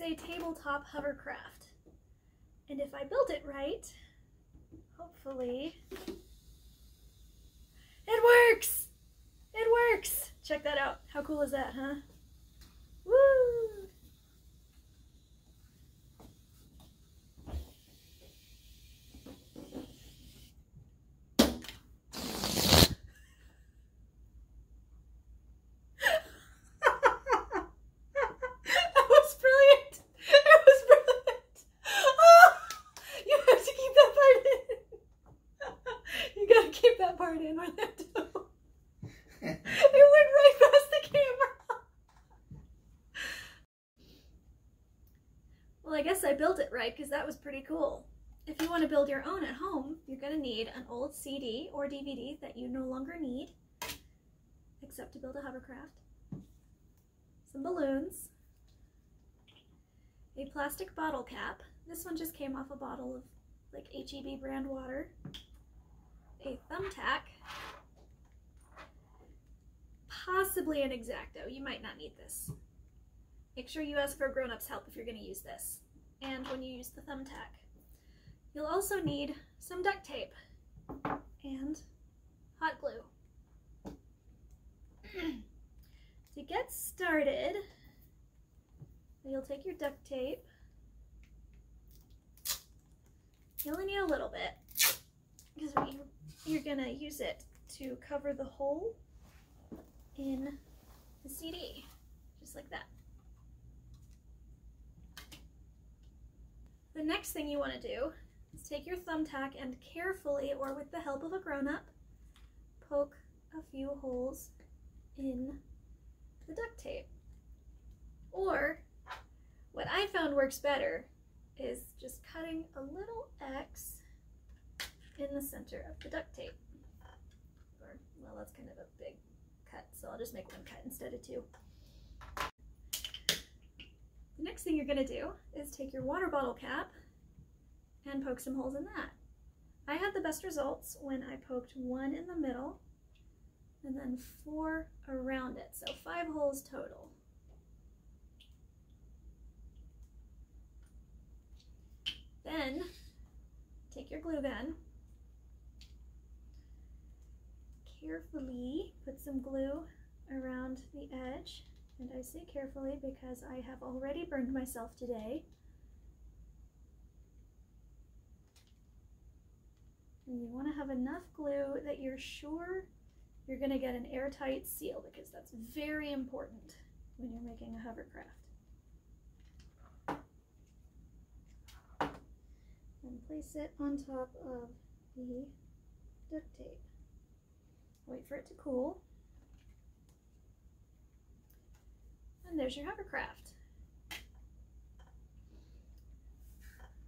is a tabletop hovercraft. And if I build it right, hopefully, it works! It works! Check that out. How cool is that, huh? Woo! In with it too. It went right past the camera. Well, I guess I built it right because that was pretty cool. If you want to build your own at home, you're going to need an old CD or DVD that you no longer need, except to build a hovercraft, some balloons, a plastic bottle cap. This one just came off a bottle of like HEB brand water. A thumbtack, possibly an X-Acto. You might not need this. Make sure you ask for a grown-up's help if you're going to use this. And when you use the thumbtack. You'll also need some duct tape and hot glue. To get started, you'll take your duct tape. You only need a little bit because you're gonna use it to cover the hole in the CD, just like that. The next thing you want to do is take your thumbtack and carefully, or with the help of a grown-up, poke a few holes in the duct tape. Or, what I found works better is just cutting a little X in the center of the duct tape. Or, well, that's kind of a big cut, so I'll just make one cut instead of two. The next thing you're going to do is take your water bottle cap and poke some holes in that. I had the best results when I poked one in the middle and then 4 around it, so 5 holes total. Then take your glue gun, carefully put some glue around the edge, and I say carefully because I have already burned myself today. And you want to have enough glue that you're sure you're going to get an airtight seal, because that's very important when you're making a hovercraft. And place it on top of the duct tape. Wait for it to cool. And there's your hovercraft.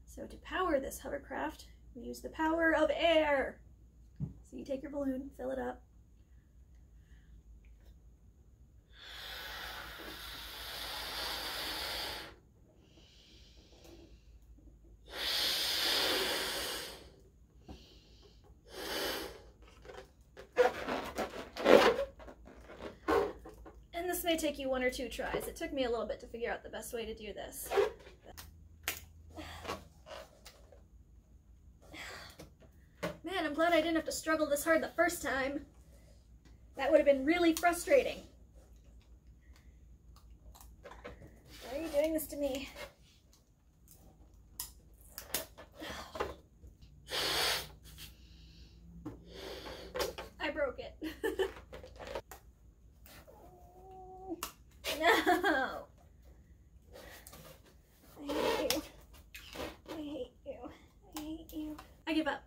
So to power this hovercraft, we use the power of air. So you take your balloon, fill it up. And this may take you 1 or 2 tries. It took me a little bit to figure out the best way to do this. Man, I'm glad I didn't have to struggle this hard the first time. That would have been really frustrating. Why are you doing this to me? I broke it. No! I hate you. I hate you. I hate you. I give up.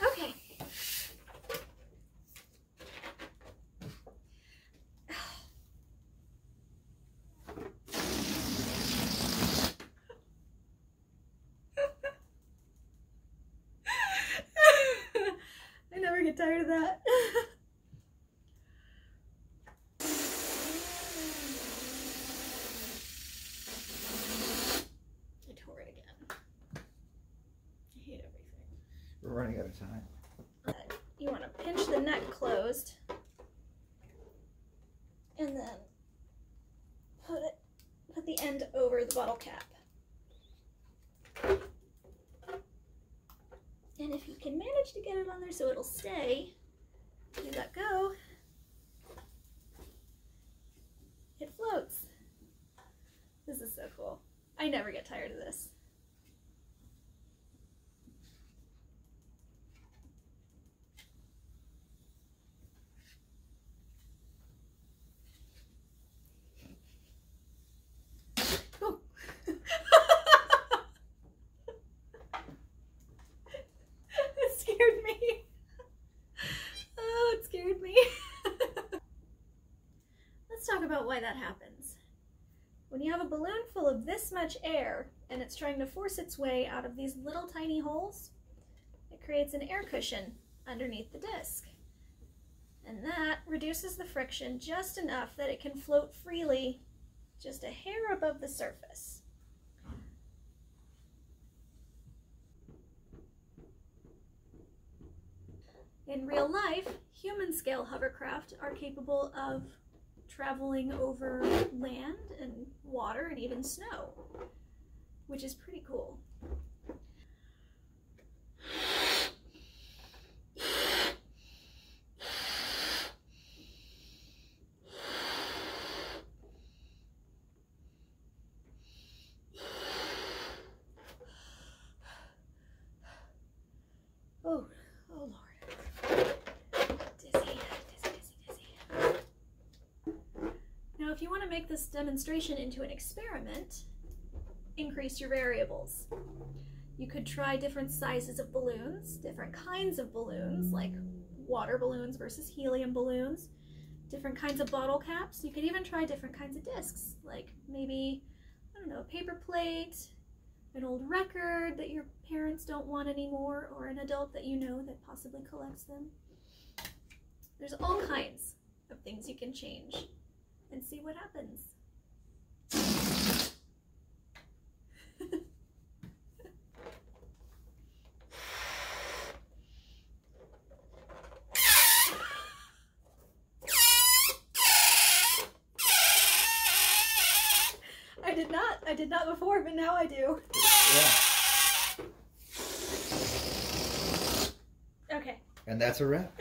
Okay. I never get tired of that. We're running out of time. You want to pinch the neck closed and then the end over the bottle cap. And if you can manage to get it on there so it'll stay, you let go, it floats. This is so cool. I never get tired of this. Oh. It scared me. Oh, it scared me. Let's talk about why that happens. When you have a balloon full of this much air and it's trying to force its way out of these little tiny holes, it creates an air cushion underneath the disc. And that reduces the friction just enough that it can float freely just a hair above the surface. In real life, human-scale hovercraft are capable of traveling over land and water and even snow, which is pretty cool. Oh, Lord. Dizzy. Now, if you want to make this demonstration into an experiment, increase your variables. You could try different sizes of balloons, different kinds of balloons, like water balloons versus helium balloons, different kinds of bottle caps. You could even try different kinds of discs, like maybe, I don't know, a paper plate, an old record that your parents don't want anymore, or an adult that you know that possibly collects them. There's all kinds of things you can change and see what happens. I did not before, but now I do. Yeah. Okay. And that's a wrap.